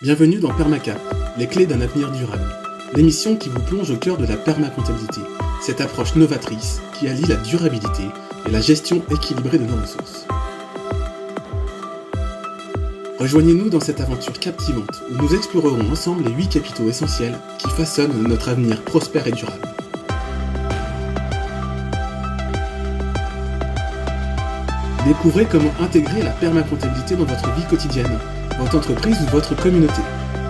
Bienvenue dans Permacap, les clés d'un avenir durable. L'émission qui vous plonge au cœur de la permacomptabilité, cette approche novatrice qui allie la durabilité et la gestion équilibrée de nos ressources. Rejoignez-nous dans cette aventure captivante où nous explorerons ensemble les 8 capitaux essentiels qui façonnent notre avenir prospère et durable. Découvrez comment intégrer la permacomptabilité dans votre vie quotidienne, votre entreprise ou votre communauté.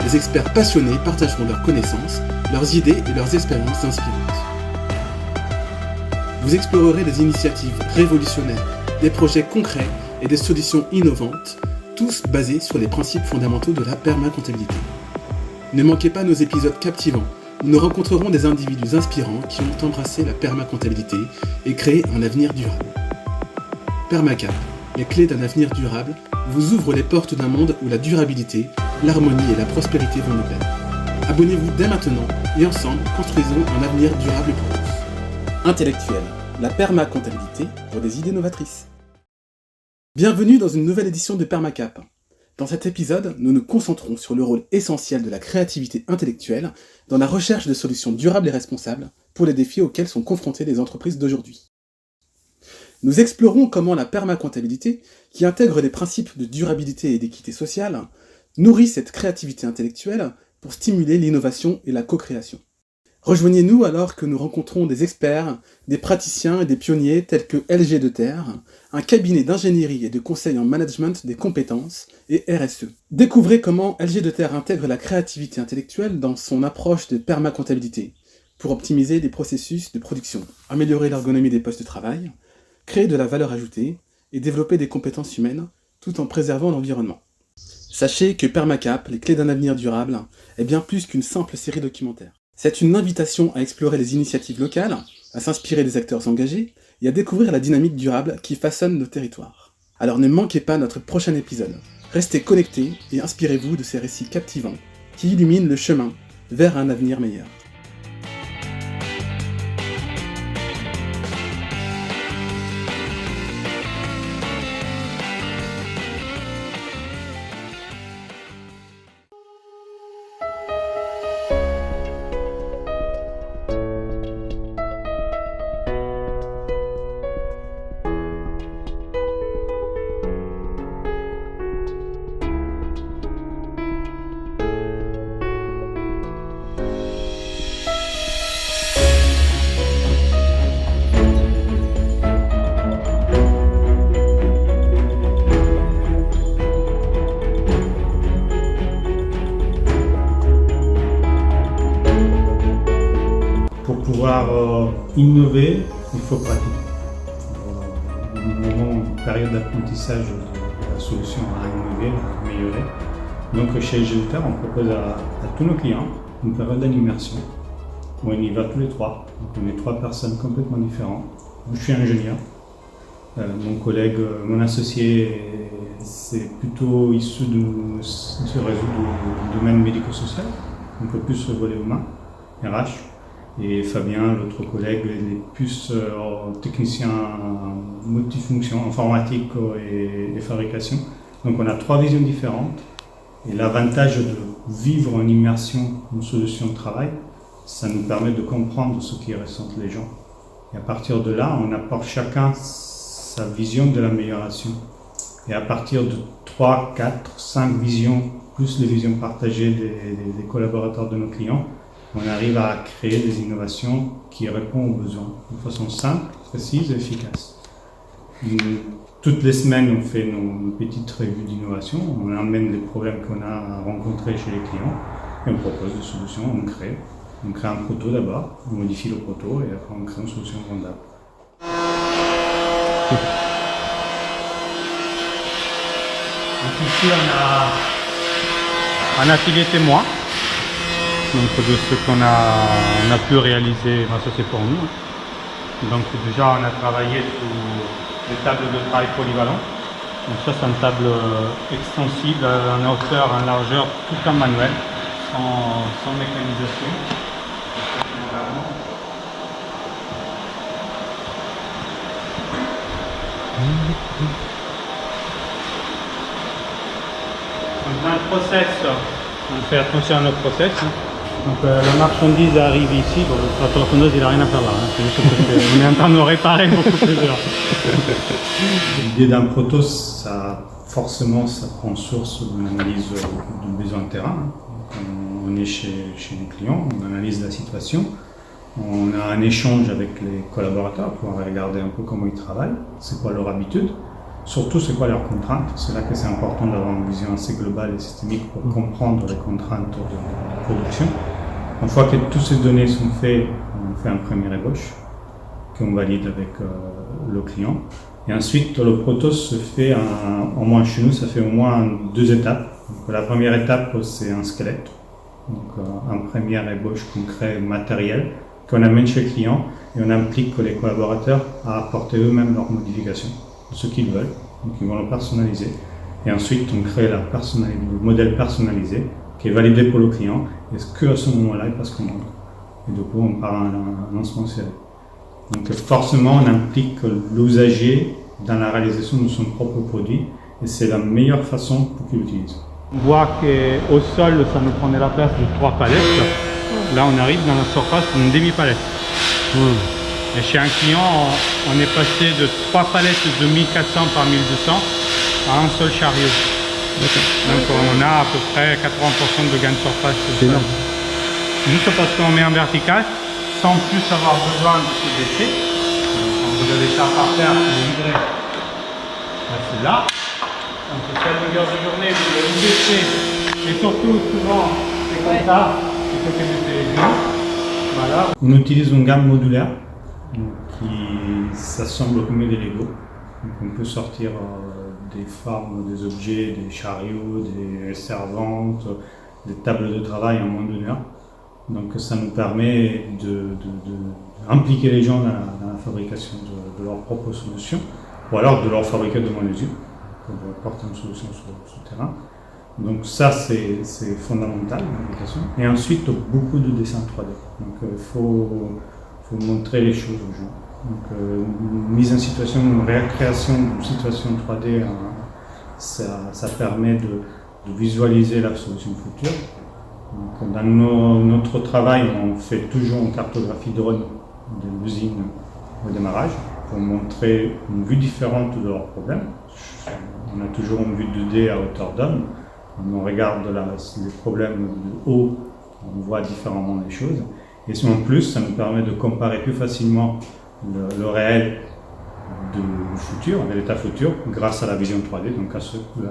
Des experts passionnés partageront leurs connaissances, leurs idées et leurs expériences inspirantes. Vous explorerez des initiatives révolutionnaires, des projets concrets et des solutions innovantes, tous basés sur les principes fondamentaux de la permacomptabilité. Ne manquez pas nos épisodes captivants, où nous rencontrerons des individus inspirants qui ont embrassé la permacomptabilité et créé un avenir durable. Permacap, les clés d'un avenir durable, vous ouvre les portes d'un monde où la durabilité, l'harmonie et la prospérité vont de pair. Abonnez-vous dès maintenant et ensemble, construisons un avenir durable pour tous. Intellectuel, la permacomptabilité pour des idées novatrices. Bienvenue dans une nouvelle édition de Permacap. Dans cet épisode, nous nous concentrons sur le rôle essentiel de la créativité intellectuelle dans la recherche de solutions durables et responsables pour les défis auxquels sont confrontées les entreprises d'aujourd'hui. Nous explorons comment la permacomptabilité, qui intègre des principes de durabilité et d'équité sociale, nourrit cette créativité intellectuelle pour stimuler l'innovation et la co-création. Rejoignez-nous alors que nous rencontrons des experts, des praticiens et des pionniers tels que LG de Terre, un cabinet d'ingénierie et de conseil en management des compétences et RSE. Découvrez comment LG de Terre intègre la créativité intellectuelle dans son approche de permacomptabilité pour optimiser les processus de production, améliorer l'ergonomie des postes de travail, créer de la valeur ajoutée et développer des compétences humaines tout en préservant l'environnement. Sachez que Permacap, les clés d'un avenir durable, est bien plus qu'une simple série documentaire. C'est une invitation à explorer les initiatives locales, à s'inspirer des acteurs engagés et à découvrir la dynamique durable qui façonne nos territoires. Alors ne manquez pas notre prochain épisode. Restez connectés et inspirez-vous de ces récits captivants qui illuminent le chemin vers un avenir meilleur. Pour pouvoir innover, il faut pratiquer. Nous avons une période d'apprentissage de la solution à innover, à améliorer. Donc chez LG de Terre, on propose à tous nos clients une période d'immersion où on y va tous les trois. Donc on est 3 personnes complètement différentes. Je suis ingénieur. Mon collègue, mon associé, c'est plutôt issu de ce réseau du domaine médico-social, un peu plus le volet humain, RH. Et Fabien, l'autre collègue, il est plus technicien multifonction, informatique et fabrication. Donc on a 3 visions différentes. Et l'avantage de vivre en immersion une solution de travail, ça nous permet de comprendre ce qui ressentent les gens. Et à partir de là, on apporte chacun sa vision de l'amélioration. Et à partir de 3, 4, 5 visions, plus les visions partagées des collaborateurs de nos clients, on arrive à créer des innovations qui répondent aux besoins de façon simple, précise et efficace. Toutes les semaines, on fait nos petites revues d'innovation, on amène les problèmes qu'on a rencontrés chez les clients et on propose des solutions, on crée. On crée un proto d'abord, on modifie le proto et après on crée une solution vendable. Donc ici, on a un atelier témoin. Donc de ce qu'on a pu réaliser, ça c'est pour nous. Donc déjà on a travaillé sur des tables de travail polyvalentes. Donc ça c'est une table extensible en hauteur, en largeur, tout en manuel, sans mécanisation. Donc dans le process On fait attention à notre process. Donc la marchandise arrive ici, bon, le tronçonneuse il n'a rien à faire là, c'est juste qu'on est en train de réparer beaucoup plus d'heures. L'idée d'un proto, forcément ça prend source d'une analyse du besoin de terrain. On est chez les clients, on analyse la situation, on a un échange avec les collaborateurs pour regarder un peu comment ils travaillent, c'est quoi leur habitude, surtout c'est quoi leurs contraintes. C'est là que c'est important d'avoir une vision assez globale et systémique pour comprendre les contraintes de production. Une fois que toutes ces données sont faites, on fait un premier ébauche qu'on valide avec le client. Et ensuite, le proto se fait, au moins chez nous, ça fait au moins 2 étapes. Donc, la première étape, c'est un squelette. Donc, un premier ébauche concret matériel qu'on amène chez le client et on implique les collaborateurs à apporter eux-mêmes leurs modifications, ce qu'ils veulent. Donc, ils vont le personnaliser. Et ensuite, on crée le modèle personnalisé qui est validé pour le client. Et qu'à ce moment-là, il passe commande. Et du coup, on part à un lancement serré. Donc forcément, on implique l'usager dans la réalisation de son propre produit et c'est la meilleure façon pour qu'il l'utilise. On voit qu'au sol, ça nous prenait la place de 3 palettes. Là, on arrive dans la surface d'une demi-palette. Et chez un client, on est passé de 3 palettes de 1400 par 1200 à un seul chariot. Donc on a à peu près 80% de gain de surface. C'est énorme. Juste parce qu'on met en vertical, sans plus avoir besoin de se baisser. Quand vous avez ça par terre, vous livrez. C'est là. Donc à la longueur de journée, vous le baissez. Et surtout, souvent, c'est comme ça, il faut que vous baissez les genoux. Voilà. On utilise une gamme modulaire qui s'assemble comme des Lego. Donc on peut sortir des formes, des objets, des chariots, des servantes, des tables de travail en moins d'1 heure. Donc ça nous permet d'impliquer les gens dans la fabrication de leurs propres solutions, ou alors de leur fabriquer de moins usure, pour apporter une solution sur le terrain. Donc ça c'est fondamental, l'application. Et ensuite beaucoup de dessins 3D. Donc il faut montrer les choses aux gens. Donc une mise en situation, une récréation d'une situation 3D, ça permet de visualiser la solution future. Donc, dans notre travail, on fait toujours une cartographie drone de l'usine au démarrage pour montrer une vue différente de leurs problèmes. On a toujours une vue 2D à hauteur d'homme. On regarde les problèmes de haut, on voit différemment les choses. Et en plus, ça nous permet de comparer plus facilement le réel du futur, de l'état futur, grâce à la vision 3D, donc à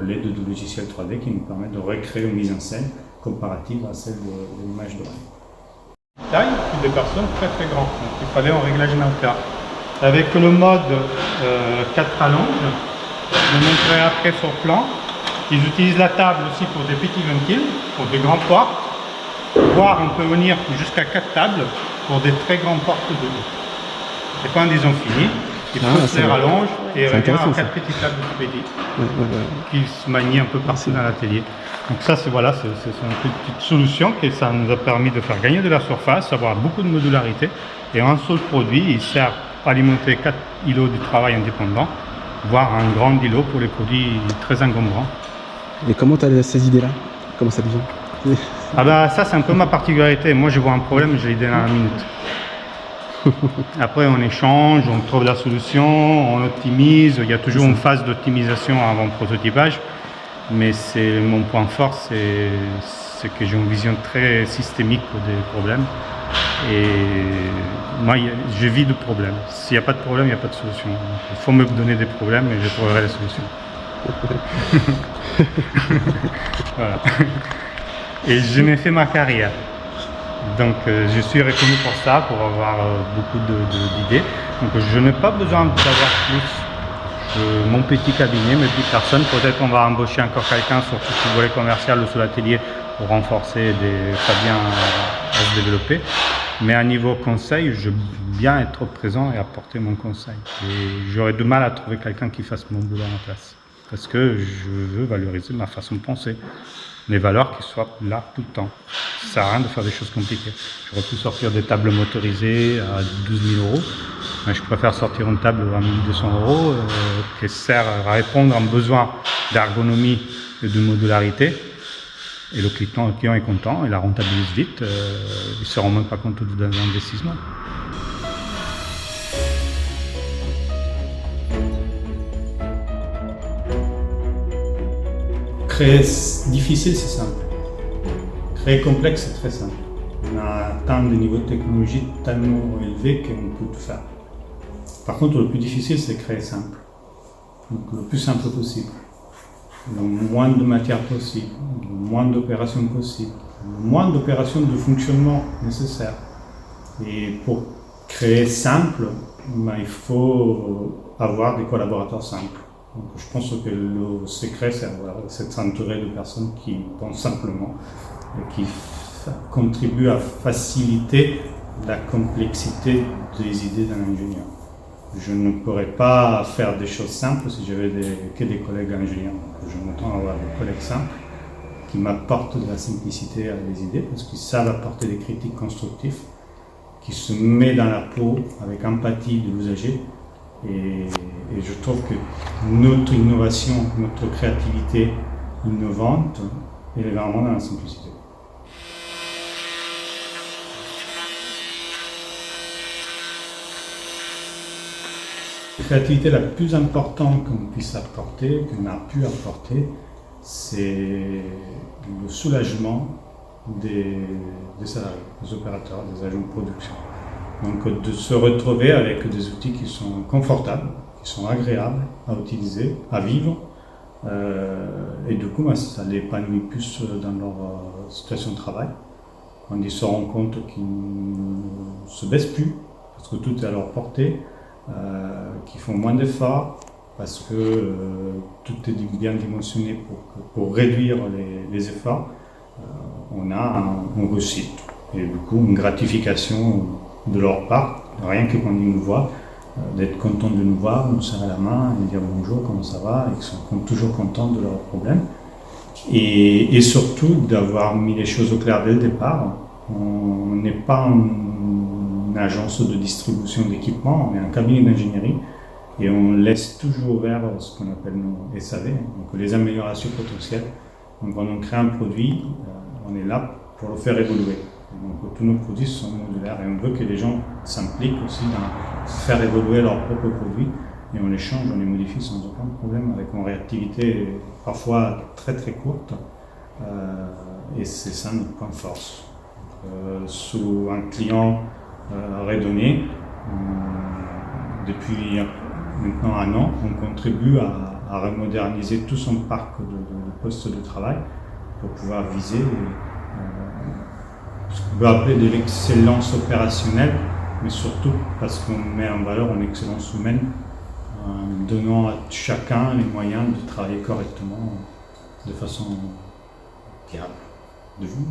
l'aide de logiciels 3D qui nous permet de recréer une mise en scène comparative à celle de l'image de rêve. Taille, des personnes très grandes, donc il fallait un réglage en hauteur. Avec le mode 4 rallonges, je vous montrerai après sur plan, ils utilisent la table aussi pour des petits ventiles, pour des grandes portes, voire on peut venir jusqu'à 4 tables pour des très grandes portes de dos. Et quand ils ont fini, ils poussent les rallonges et reviennent à 4 petites tables de petites qui se manient un peu partout dans l'atelier. Donc ça, c'est une petite solution que ça nous a permis de faire gagner de la surface, avoir beaucoup de modularité. Et un seul produit, il sert à alimenter 4 îlots de travail indépendants, voire un grand îlot pour les produits très encombrants. Et comment tu as ces idées-là? Comment ça devient? Ça c'est un peu ma particularité. Moi je vois un problème, j'ai l'idée dans la minute. Après on échange, on trouve la solution, on optimise. Il y a toujours une phase d'optimisation avant le prototypage. Mais mon point fort, c'est que j'ai une vision très systémique des problèmes. Et moi, je vis de problèmes. S'il n'y a pas de problème, il n'y a pas de solution. Il faut me donner des problèmes et je trouverai les solutions. Voilà. Et je m'ai fait ma carrière. Donc je suis reconnu pour ça, pour avoir beaucoup d'idées. Donc je n'ai pas besoin d'avoir plus. Mon petit cabinet, mes petites personnes, peut-être on va embaucher encore quelqu'un sur tout le volet commercial ou sur l'atelier pour renforcer aider Fabien à se développer. Mais à niveau conseil, je veux bien être présent et apporter mon conseil. Et j'aurais du mal à trouver quelqu'un qui fasse mon boulot en place. Parce que je veux valoriser ma façon de penser. Les valeurs qui soient là tout le temps. Ça ne sert à rien de faire des choses compliquées. J'aurais pu sortir des tables motorisées à 12 000 €. Mais je préfère sortir une table à 1 200 € qui sert à répondre à un besoin d'ergonomie et de modularité Et le client est content, il la rentabilise vite, il ne se rend même pas compte de l'investissement. Créer difficile, c'est simple. Créer complexe, c'est très simple. On a atteint des niveaux de technologie tellement élevés qu'on peut tout faire. Par contre, le plus difficile, c'est créer simple. Donc, le plus simple possible. Le moins de matière possible, le moins d'opérations possible, le moins d'opérations de fonctionnement nécessaires. Et pour créer simple, il faut avoir des collaborateurs simples. Donc, je pense que le secret, c'est de s'entourer de personnes qui pensent simplement et qui contribuent à faciliter la complexité des idées d'un ingénieur. Je ne pourrais pas faire des choses simples si j'avais que des collègues ingénieurs. Donc, je m'entends avoir des collègues simples qui m'apportent de la simplicité à des idées parce qu'ils savent apporter des critiques constructives, qui se mettent dans la peau avec empathie de l'usager. Et je trouve que notre innovation, notre créativité innovante, elle est vraiment dans la simplicité. La créativité la plus importante qu'on puisse apporter, qu'on a pu apporter, c'est le soulagement des salariés, des opérateurs, des agents de production. Donc de se retrouver avec des outils qui sont confortables, qui sont agréables à utiliser, à vivre, et du coup ça les épanouit plus dans leur situation de travail, quand ils se rendent compte qu'ils ne se baissent plus, parce que tout est à leur portée, qu'ils font moins d'efforts, parce que tout est bien dimensionné pour réduire les efforts, on a une réussite, et du coup une gratification de leur part, rien que quand ils nous voient, d'être contents de nous voir, nous serrer la main et dire bonjour, comment ça va, et qu'ils sont toujours contents de leurs problèmes. Et surtout d'avoir mis les choses au clair dès le départ. On n'est pas une agence de distribution d'équipements, on est un cabinet d'ingénierie et on laisse toujours ouvert ce qu'on appelle nos SAV, donc les améliorations potentielles. Donc quand on crée un produit, on est là pour le faire évoluer. Donc tous nos produits sont modulaires et on veut que les gens s'impliquent aussi dans faire évoluer leurs propres produits et on les change, on les modifie sans aucun problème avec une réactivité parfois très très courte et c'est ça notre point de force. Sous un client redonné, depuis maintenant 1 an, on contribue à remoderniser tout son parc de postes de travail pour pouvoir viser ce qu'on peut appeler de l'excellence opérationnelle, mais surtout parce qu'on met en valeur une excellence humaine, en donnant à chacun les moyens de travailler correctement, de façon viable,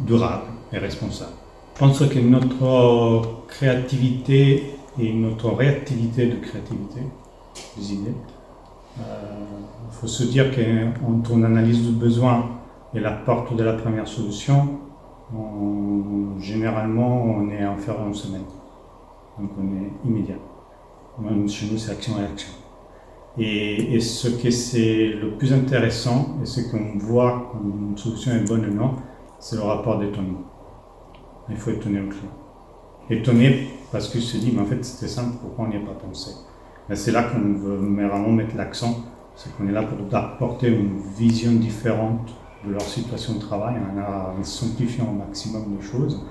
durable et responsable. Je pense que notre créativité et notre réactivité de créativité, des idées, il faut se dire qu'entre une analyse de besoin et la porte de la première solution, généralement, on est inférieur à une semaine. Donc, on est immédiat. Même chez nous, c'est action-réaction. Et ce que c'est le plus intéressant, et ce qu'on voit quand une solution est bonne ou non, c'est le rapport d'étonnement. Il faut étonner le client. Étonner parce qu'il se dit, mais en fait, c'était simple, pourquoi on n'y a pas pensé? Mais c'est là qu'on veut vraiment mettre l'accent, c'est qu'on est là pour apporter une vision différente de leur situation de travail, en simplifiant au maximum les choses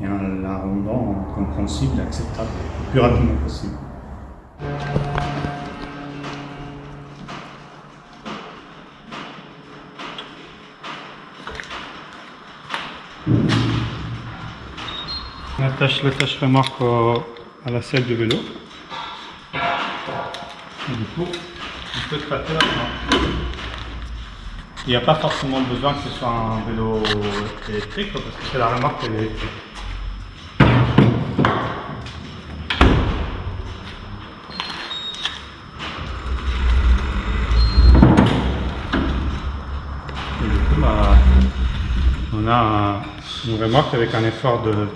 et en la rendant compréhensible et acceptable le plus rapidement possible. On attache l'attache-remorque à la selle de vélo. Et du coup, on peut traiter la remorque. Il n'y a pas forcément besoin que ce soit un vélo électrique parce que c'est la remorque elle est électrique. Et du coup, on a une remorque avec un effort de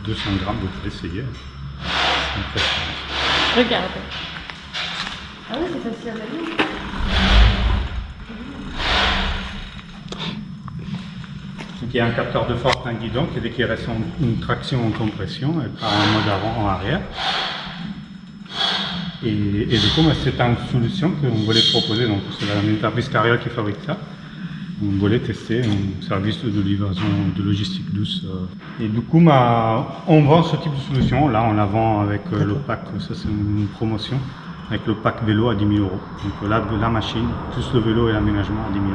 200 grammes, vous pouvez essayer. Regarde. Ah oui, c'est facile à manier. Il qui est un capteur de force, un guidon, qui dès qu'il reste une traction en compression, elle part en mode avant, en arrière. Et du coup, c'est une solution qu'on voulait proposer, donc c'est l'entreprise Carrier qui fabrique ça. On voulait tester un service de livraison de logistique douce. Et du coup, on vend ce type de solution. Là, on la vend avec le pack, ça c'est une promotion, avec le pack vélo à 10 000 €. Donc là, la machine, plus le vélo et l'aménagement à 10 000 €.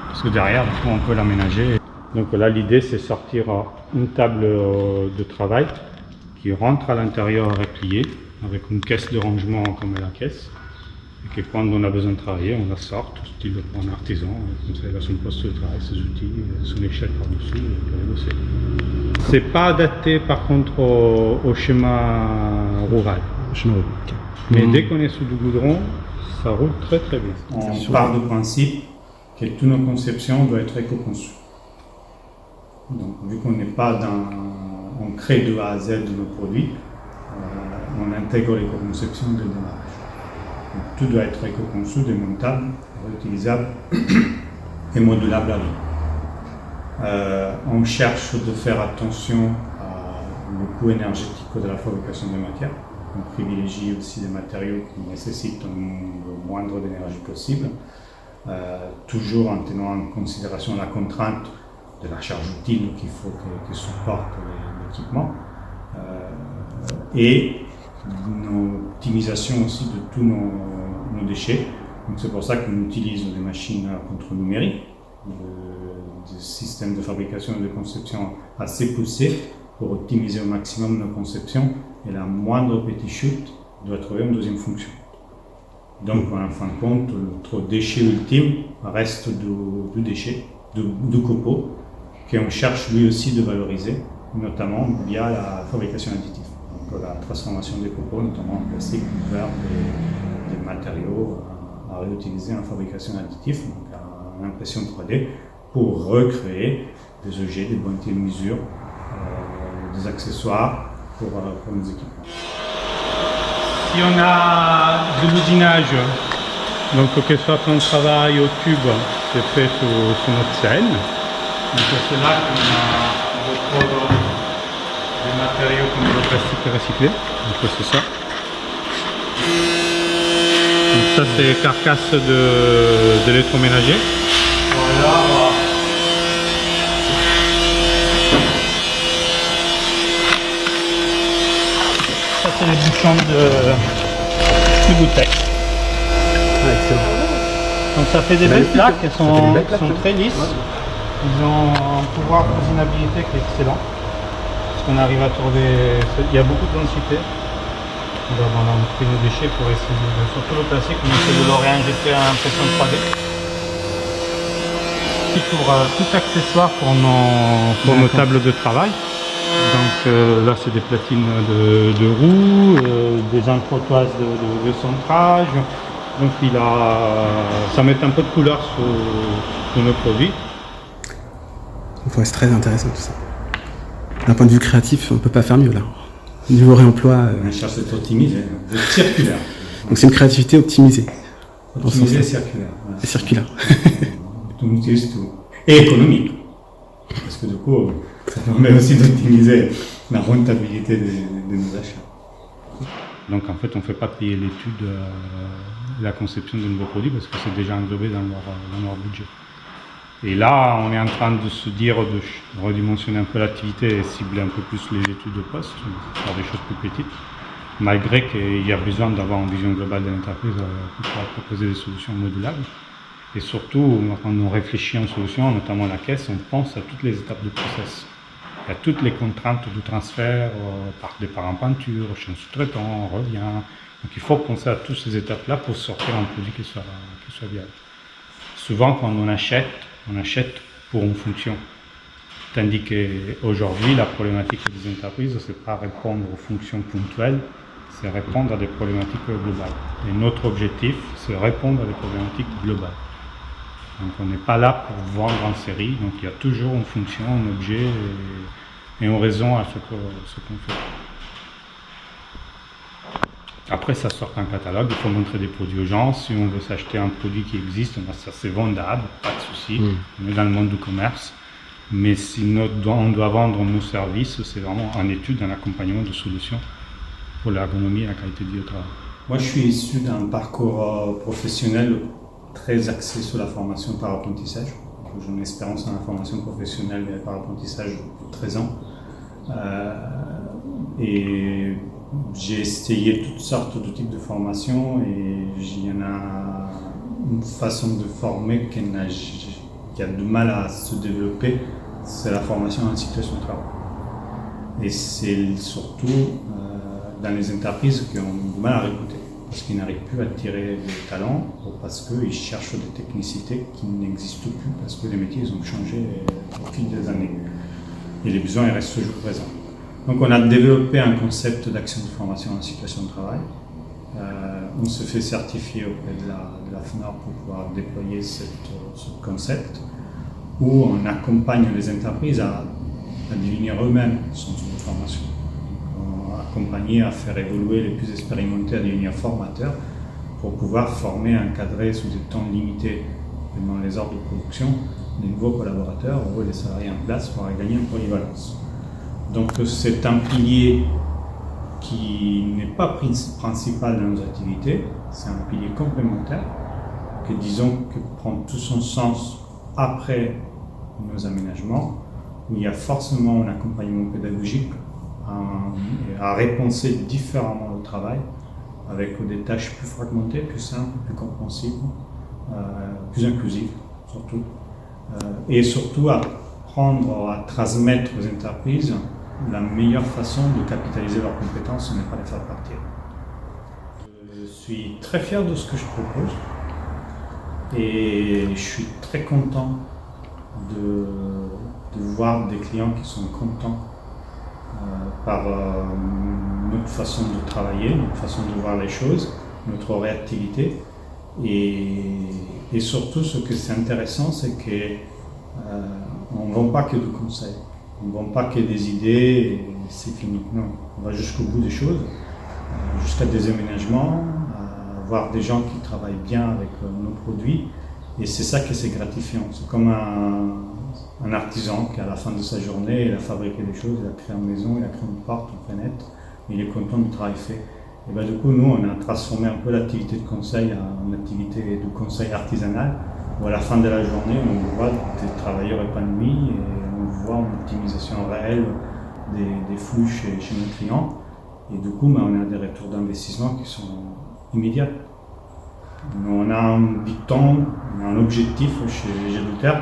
Parce que derrière, du coup, on peut l'aménager. Donc là, l'idée, c'est sortir une table de travail qui rentre à l'intérieur repliée, avec une caisse de rangement comme la caisse. Et que quand on a besoin de travailler, on la sort, style pour un artisan, comme ça il a son poste de travail, ses outils, son échelle par-dessus, et il peut bosser. C'est pas adapté par contre au schéma rural. Okay. Mais dès qu'on est sous du goudron, ça roule très très bien. On part du principe que toutes nos conceptions doivent être éco-conçues. Donc vu qu'on n'est pas on crée de A à Z de nos produits, on intègre l'éco-conception dès le démarrage. Donc, tout doit être éco-conçu, démontable, réutilisable et modulable à vie. On cherche de faire attention au coût énergétique de la fabrication des matières. On privilégie aussi des matériaux qui nécessitent le moindre d'énergie possible, toujours en tenant en considération la contrainte de la charge utile qu'il faut que supporte l'équipement. Et une optimisation aussi de tous nos déchets. Donc c'est pour ça qu'on utilise des machines à contrôle numérique, des systèmes de fabrication et de conception assez poussés pour optimiser au maximum nos conceptions, et la moindre petite chute doit trouver une deuxième fonction. Donc en fin de compte, notre déchet ultime reste du déchet, du copeau, qu'on cherche lui aussi de valoriser, notamment via la fabrication additive. Donc la transformation des copeaux, notamment en plastique, vers des matériaux à réutiliser en fabrication additive, donc en impression 3D, pour recréer des objets, des bonnes mesures, des accessoires pour nos équipements. Si on a de l'usinage, donc que ce soit un travail au tube, c'est fait sur notre scène. Donc c'est là qu'on retrouve des matériaux comme le plastique recyclé. Donc c'est ça. Donc ça c'est carcasse d'électroménager. Voilà. Ça c'est les bouchons de bouteilles. Ah, excellent. Donc ça fait des belles plaques, elles sont très lisses. Ils ont un pouvoir de cousinabilité qui est excellent. Parce qu'on arrive à trouver. Il y a beaucoup de densité. On pris nos déchets pour essayer surtout le plastique, on essaie de le réinjecter à impression 3D. Pour tout accessoire pour nos tables de travail. Donc là c'est des platines de roues, des encrotoises de centrage. Donc ça met un peu de couleur sur nos produits. Ouais, c'est très intéressant tout ça. D'un point de vue créatif, on ne peut pas faire mieux là. Niveau réemploi. On cherche d'être optimisé, d'être circulaire. Donc c'est une créativité optimisée. Optimisée et circulaire. Voilà. Et circulaire. On utilise tout. Et économique. Parce que du coup, ça permet aussi d'optimiser la rentabilité de nos achats. Donc en fait, on ne fait pas payer l'étude, la conception de nouveaux produits parce que c'est déjà englobé dans leur budget. Et là, on est en train de se dire de redimensionner un peu l'activité et cibler un peu plus les études de poste, faire des choses plus petites, malgré qu'il y a besoin d'avoir une vision globale de l'entreprise pour pouvoir proposer des solutions modulables. Et surtout, quand on réfléchit en solution, notamment la caisse, on pense à toutes les étapes du process. Il y a toutes les contraintes du transfert, par départ en peinture, chez un sous-traitant, on revient. Donc il faut penser à toutes ces étapes-là pour sortir un produit qui soit viable. Souvent, quand on achète pour une fonction. Tandis qu'aujourd'hui, la problématique des entreprises, ce n'est pas répondre aux fonctions ponctuelles, c'est répondre à des problématiques globales. Et notre objectif, c'est répondre à des problématiques globales. Donc on n'est pas là pour vendre en série, donc il y a toujours une fonction, un objet et une raison à ce qu'on fait. Après, ça sort un catalogue, il faut montrer des produits aux gens. Si on veut s'acheter un produit qui existe, ça c'est vendable, pas de souci. On est dans le monde du commerce. Mais si on doit vendre nos services, c'est vraiment en étude, en accompagnement de solutions pour l'ergonomie et la qualité de vie au travail. Moi, je suis issu d'un parcours professionnel très axé sur la formation par apprentissage. J'ai une expérience dans la formation professionnelle et par apprentissage depuis 13 ans. Et j'ai essayé toutes sortes de types de formations et il y en a une façon de former qui a du mal à se développer, c'est la formation en situation de travail. Et c'est surtout dans les entreprises qui ont du mal à recruter, parce qu'ils n'arrivent plus à attirer des talents, ou parce qu'ils cherchent des technicités qui n'existent plus, parce que les métiers ils ont changé au fil des années. Et les besoins ils restent toujours présents. Donc on a développé un concept d'action de formation en situation de travail. On se fait certifier auprès de la FNOR pour pouvoir déployer ce concept, où on accompagne les entreprises à devenir eux-mêmes son centre de formation. Accompagner à faire évoluer les plus expérimentés à devenir formateurs pour pouvoir former, encadrer sous des temps limités dans les ordres de production des nouveaux collaborateurs ou des salariés en place pour gagner en polyvalence. Donc c'est un pilier qui n'est pas principal dans nos activités, c'est un pilier complémentaire que prend tout son sens après nos aménagements, où il y a forcément un accompagnement pédagogique à repenser différemment le travail, avec des tâches plus fragmentées, plus simples, plus compréhensibles, plus inclusives surtout, et surtout apprendre à transmettre aux entreprises la meilleure façon de capitaliser leurs compétences, ce n'est pas les faire partir. Je suis très fier de ce que je propose et je suis très content de voir des clients qui sont contents par notre façon de travailler, notre façon de voir les choses, notre réactivité. Et surtout, ce que c'est intéressant, c'est qu'on ne vend pas que du conseil. On ne vend pas que des idées et c'est fini. Non, on va jusqu'au bout des choses, jusqu'à des aménagements, voir des gens qui travaillent bien avec nos produits. Et c'est ça que c'est gratifiant. C'est comme un artisan qui, à la fin de sa journée, il a fabriqué des choses, il a créé une maison, il a créé une porte, une fenêtre, et il est content du travail fait. Et bien, du coup, nous, on a transformé un peu l'activité de conseil en activité de conseil artisanal, où à la fin de la journée, on voit des travailleurs épanouis et on voit une optimisation réelle des flux chez nos clients. Et du coup, on a des retours d'investissement qui sont immédiats. On a un dicton, on a un objectif chez Géluter,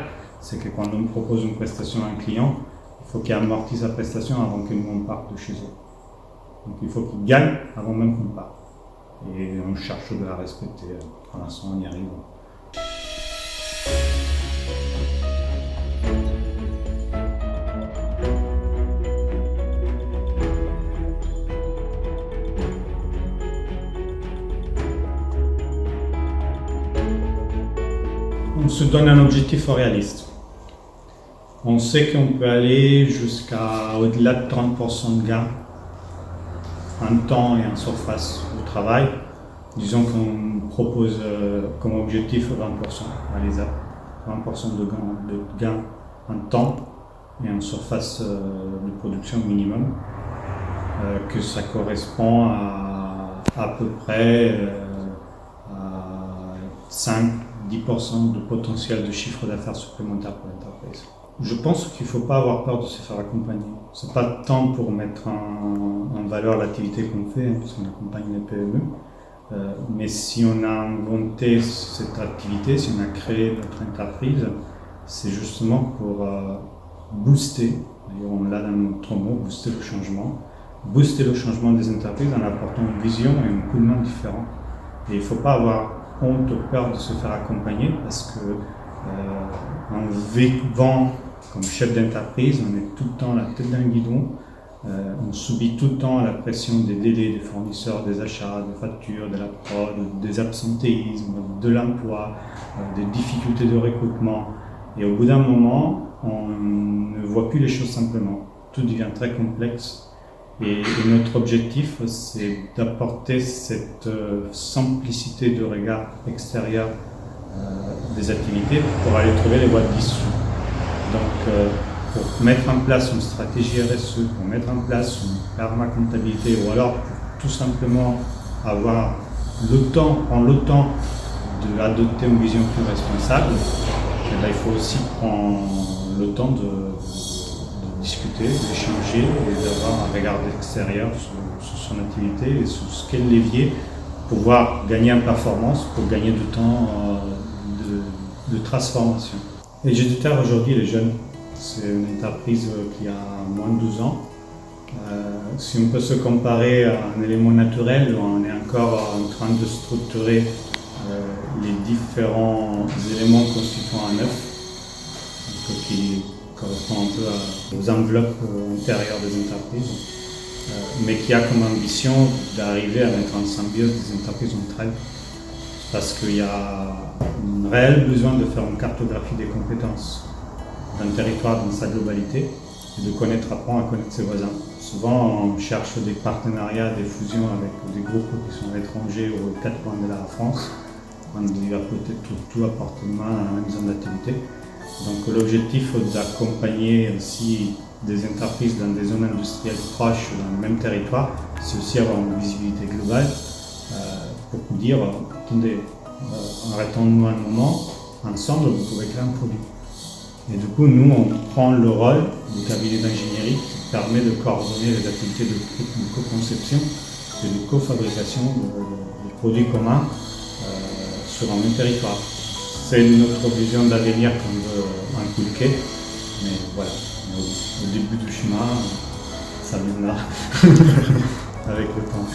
c'est que quand on propose une prestation à un client, il faut qu'il amortisse sa prestation avant que nous on parte de chez eux. Donc il faut qu'il gagne avant même qu'on parte. Et on cherche de la respecter. Pour l'instant, on y arrive. On se donne un objectif réaliste. On sait qu'on peut aller jusqu'à au-delà de 30% de gains en temps et en surface au travail. Disons qu'on propose comme objectif 20% à l'ESA, 20% de gains en temps et en surface de production minimum, que ça correspond à peu près à 5-10% de potentiel de chiffre d'affaires supplémentaire pour l'entreprise. Je pense qu'il ne faut pas avoir peur de se faire accompagner. Ce n'est pas tant pour mettre en valeur l'activité qu'on fait, parce qu'on accompagne les PME, mais si on a inventé cette activité, si on a créé notre entreprise, c'est justement pour booster, d'ailleurs on l'a dans notre mot, booster le changement des entreprises en apportant une vision et un coup de main différent. Et il ne faut pas avoir honte ou peur de se faire accompagner, parce que en vivant comme chef d'entreprise, on est tout le temps la tête dans le guidon, on subit tout le temps la pression des délais des fournisseurs, des achats, des factures, de la prod, des absentéismes, de l'emploi, des difficultés de recrutement. Et au bout d'un moment, on ne voit plus les choses simplement. Tout devient très complexe. Et notre objectif, c'est d'apporter cette simplicité de regard extérieur des activités pour aller trouver les voies d'issue. Donc, pour mettre en place une stratégie RSE, pour mettre en place une permacomptabilité, ou alors pour tout simplement avoir prendre le temps d'adopter une vision plus responsable, et ben, il faut aussi prendre le temps de discuter, d'échanger et d'avoir un regard extérieur sur son activité et sur ce qu'est le levier pour pouvoir gagner en performance, pour gagner du temps de transformation. Et Gédutaire aujourd'hui, elle est jeune. C'est une entreprise qui a moins de 12 ans. Si on peut se comparer à un élément naturel, on est encore en train de structurer les différents éléments constituant un œuf, qui correspond un peu aux enveloppes intérieures des entreprises, mais qui a comme ambition d'arriver à mettre en symbiose des entreprises entre elles, parce qu'il y a un réel besoin de faire une cartographie des compétences d'un territoire dans sa globalité et de apprendre à connaître ses voisins. Souvent, on cherche des partenariats, des fusions avec des groupes qui sont à l'étranger ou aux quatre coins de la France, quand il va peut-être tout appartenant à une zone d'activité. Donc l'objectif d'accompagner aussi des entreprises dans des zones industrielles proches, dans le même territoire, c'est aussi avoir une visibilité globale pour dire, attendez, arrêtons-nous un moment, ensemble vous pouvez créer un produit. Et du coup, nous, on prend le rôle du cabinet d'ingénierie qui permet de coordonner les activités de co-conception et de co-fabrication de produits communs sur un même territoire. C'est notre vision d'avenir qu'on veut inculquer, mais voilà, au début du chemin, ça viendra avec le temps.